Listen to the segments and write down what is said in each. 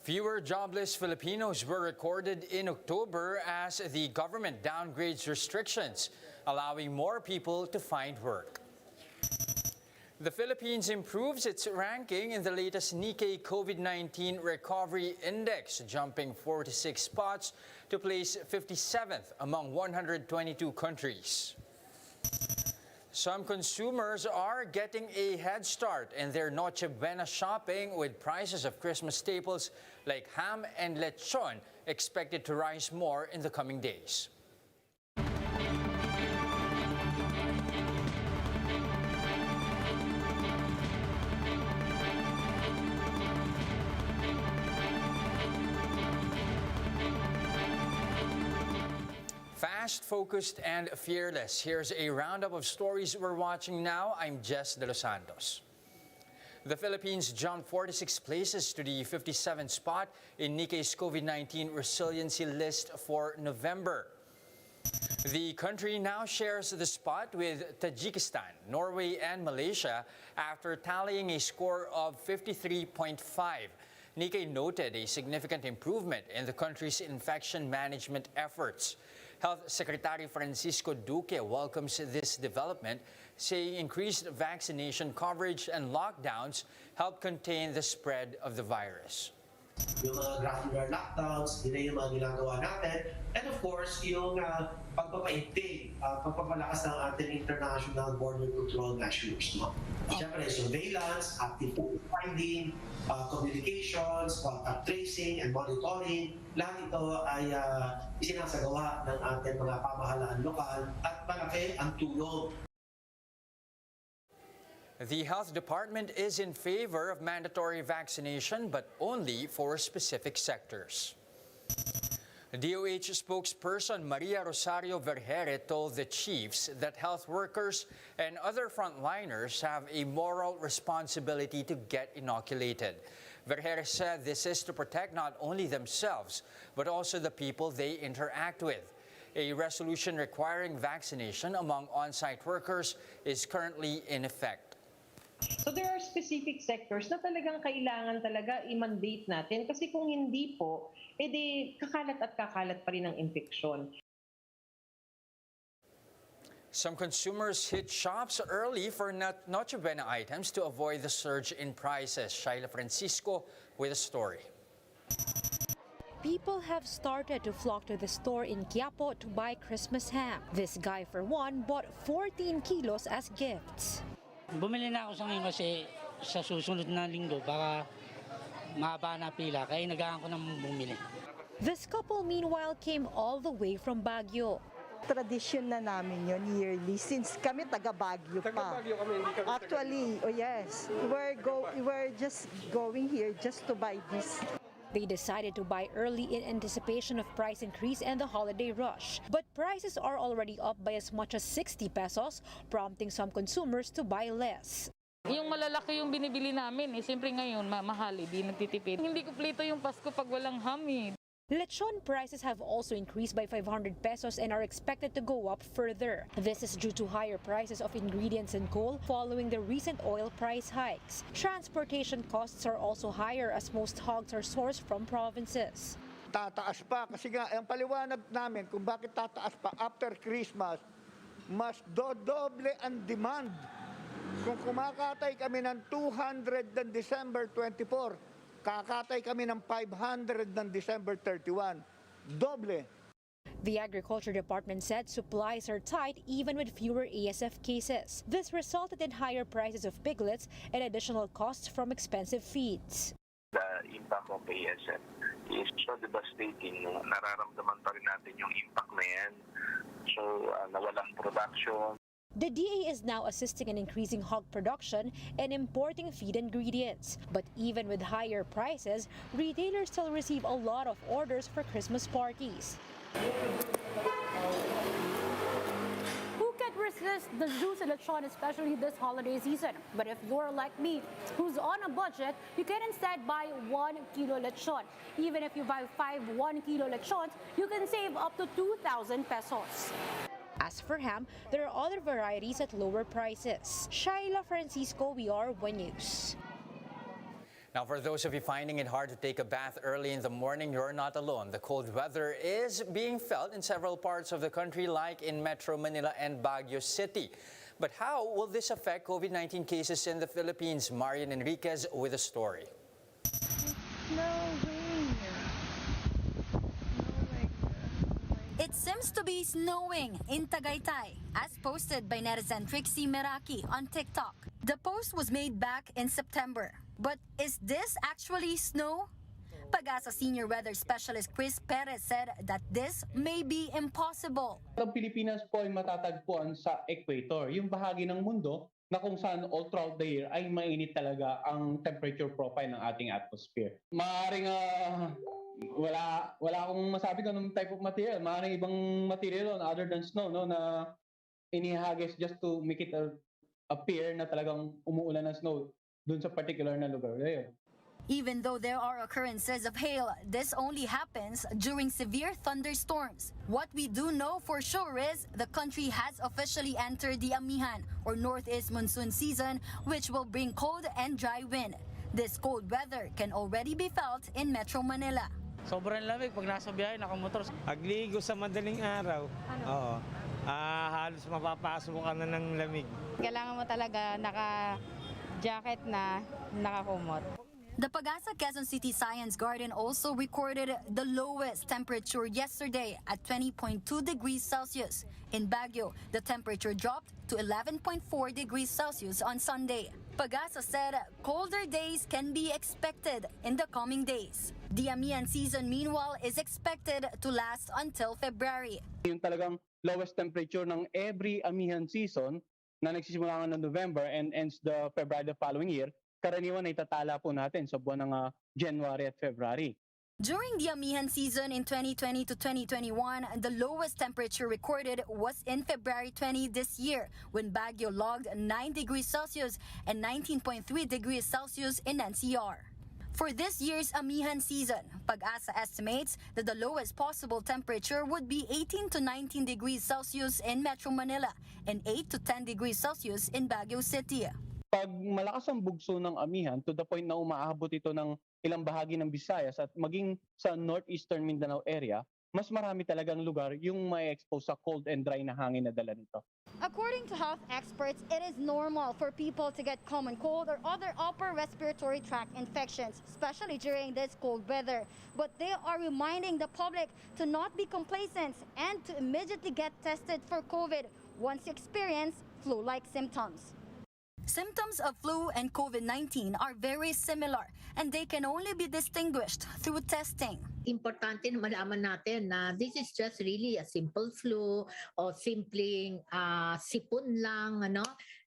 Fewer jobless Filipinos were recorded in October as the government downgrades restrictions, allowing more people to find work. The Philippines improves its ranking in the latest Nikkei COVID-19 Recovery Index, jumping 46 spots to place 57th among 122 countries. Some consumers are getting a head start in their Noche Buena shopping, with prices of Christmas staples like ham and lechon expected to rise more in the coming days. Fast, focused, and fearless. Here's a roundup of stories we're watching now. I'm Jess De Los Santos. The Philippines jumped 46 places to the 57th spot in Nikkei's COVID-19 resiliency list for November. The country now shares the spot with Tajikistan, Norway, and Malaysia after tallying a score of 53.5. Nikkei noted a significant improvement in the country's infection management efforts. Health Secretary Francisco Duque welcomes this development, saying increased vaccination coverage and lockdowns help contain the spread of the virus. Yung mga granular lockdowns, yun na yung mga ginagawa natin. And of course, yung pagpapaintig, pagpapalakas ng ating international border control measures. No? Siyempre, surveillance, active finding, communications, contact tracing, and monitoring. Lahat ito ay isinasagawa ng ating mga pamahalaan lokal at malaki ang tulong. The Health Department is in favor of mandatory vaccination, but only for specific sectors. DOH spokesperson Maria Rosario Vergere told the chiefs that health workers and other frontliners have a moral responsibility to get inoculated. Vergere said this is to protect not only themselves, but also the people they interact with. A resolution requiring vaccination among on-site workers is currently in effect. So there are specific sectors na talagang kailangan talaga i-mandate natin, kasi kung hindi po, edi kakalat at kakalat pa rin ang infeksyon. Some consumers hit shops early for Noche Buena items to avoid the surge in prices. Shaila Francisco with a story. People have started to flock to the store in Quiapo to buy Christmas ham. This guy, for one, bought 14 kilos as gifts. Bumili na ako sa ngayon kasi sa susunod na linggo baka mahaba na pila, kaya nagahan ko nang bumili. This couple meanwhile came all the way from Baguio. Tradisyon na namin yun yearly since kami taga Baguio pa. Actually, oh yes, we're just going here just to buy this. They decided to buy early in anticipation of price increase and the holiday rush. But prices are already up by as much as 60 pesos, prompting some consumers to buy less. Yung malalaki yung binibili namin, siyempre ngayon mahal, di nagtitipid. Hindi kumpleto yung Pasko pag walang ham. Lechon prices have also increased by 500 pesos and are expected to go up further. This is due to higher prices of ingredients and coal following the recent oil price hikes. Transportation costs are also higher as most hogs are sourced from provinces. Tataas pa kasi nga ang paliwanag namin kung bakit tataas pa after Christmas, mas dodoble ang demand. Kung kumakatay kami ng 200 ng December 24, kakatay kami ng 500 ng December 31. Doble. The Agriculture Department said supplies are tight even with fewer ASF cases. This resulted in higher prices of piglets and additional costs from expensive feeds. The impact of ASF is so devastating. Nararamdaman pa rin natin yung impact na yan. So, nawalang production. The DA is now assisting in increasing hog production and importing feed ingredients. But even with higher prices, retailers still receive a lot of orders for Christmas parties. Who can resist the juice and lechon, especially this holiday season? But if you're like me, who's on a budget, you can instead buy 1 kilo lechon. Even if you buy 5 1-kilo lechons, you can save up to 2,000 pesos. As for ham, there are other varieties at lower prices. Shaila Francisco, we are One News. Now, for those of you finding it hard to take a bath early in the morning, you're not alone. The cold weather is being felt in several parts of the country, like in Metro Manila and Baguio City. But how will this affect COVID-19 cases in the Philippines? Marian Enriquez with a story. It seems to be snowing in Tagaytay, as posted by netizen Trixie Meraki on TikTok. The post was made back in September. But is this actually snow? Pag-asa Senior Weather Specialist Chris Perez said that this may be impossible. Ang Pilipinas po ay matatagpuan sa equator, yung bahagi ng mundo na kung saan all throughout the year ay mainit talaga ang temperature profile ng ating atmosphere. Maaaring wala akong masabi kung anong type of material. Maaaring ibang material other than snow, no, na inihagis just to make it appear na talagang umuulan ng snow dun sa particular na lugar. Ayun. Even though there are occurrences of hail, this only happens during severe thunderstorms. What we do know for sure is the country has officially entered the AMIHAN, or Northeast Monsoon season, which will bring cold and dry wind. This cold weather can already be felt in Metro Manila. Sobrang lamig pag nasa biyahe, nakamotor. Pagligo sa madaling araw, oo, halos mapapasok ka na ng lamig. Kailangan mo talaga naka-jacket na nakakumot. The Pag-asa Quezon City Science Garden also recorded the lowest temperature yesterday at 20.2 degrees Celsius. In Baguio, the temperature dropped to 11.4 degrees Celsius on Sunday. Pag-asa said colder days can be expected in the coming days. The AMIHAN season, meanwhile, is expected to last until February. Yung talagang lowest temperature ng every AMIHAN season na nagsisimula ng November and ends the February the following year, karaniwan ay tatala po natin sa buwan ng January at February. During the AMIHAN season in 2020 to 2021, the lowest temperature recorded was in February 20 this year, when Baguio logged 9 degrees Celsius and 19.3 degrees Celsius in NCR. For this year's AMIHAN season, Pag-asa estimates that the lowest possible temperature would be 18 to 19 degrees Celsius in Metro Manila and 8 to 10 degrees Celsius in Baguio City. Pag malakas ang bugso ng AMIHAN to the point na umaabot ito ng ilang bahagi ng Visayas at maging sa northeastern Mindanao area, mas marami talagang lugar yung may expose sa cold and dry na hangin na dala nito. According to health experts, it is normal for people to get common cold or other upper respiratory tract infections, especially during this cold weather. But they are reminding the public to not be complacent and to immediately get tested for COVID once you experience flu-like symptoms. Symptoms of flu and COVID-19 are very similar and they can only be distinguished through testing. Importante na malaman natin na this is just really a simple flu o simpleng sipon lang,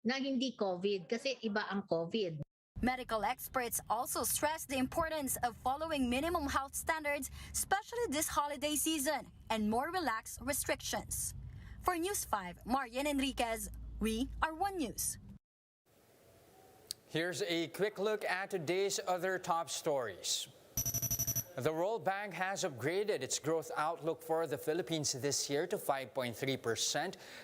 na hindi COVID kasi iba ang COVID. Medical experts also stress the importance of following minimum health standards, especially this holiday season, and more relaxed restrictions. For News 5, Marian Enriquez, we are One News. Here's a quick look at today's other top stories. The World Bank has upgraded its growth outlook for the Philippines this year to 5.3%.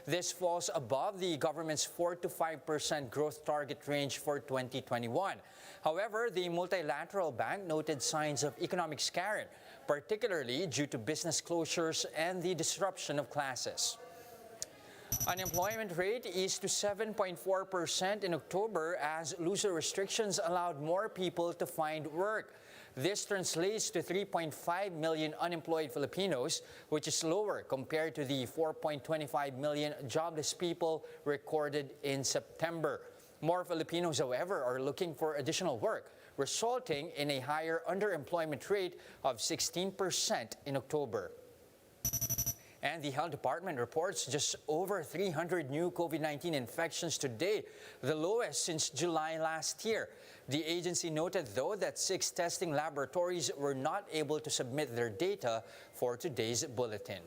This falls above the government's 4 to 5% growth target range for 2021. However, the multilateral bank noted signs of economic scarring, particularly due to business closures and the disruption of classes. Unemployment rate eased to 7.4% in October as looser restrictions allowed more people to find work. This translates to 3.5 million unemployed Filipinos, which is lower compared to the 4.25 million jobless people recorded in September. More Filipinos, however, are looking for additional work, resulting in a higher underemployment rate of 16% in October. And the Health Department reports just over 300 new COVID-19 infections today, the lowest since July last year. The agency noted, though, that 6 testing laboratories were not able to submit their data for today's bulletin.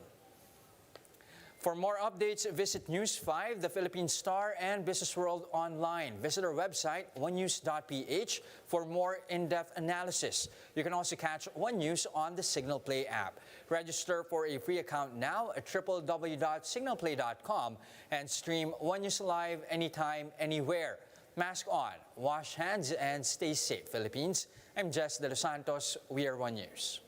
For more updates, visit News 5, the Philippine Star, and Business World online. Visit our website, onenews.ph, for more in-depth analysis. You can also catch One News on the Signal Play app. Register for a free account now at www.signalplay.com and stream One News live anytime, anywhere. Mask on, wash hands, and stay safe, Philippines. I'm Jess De Los Santos. We are One News.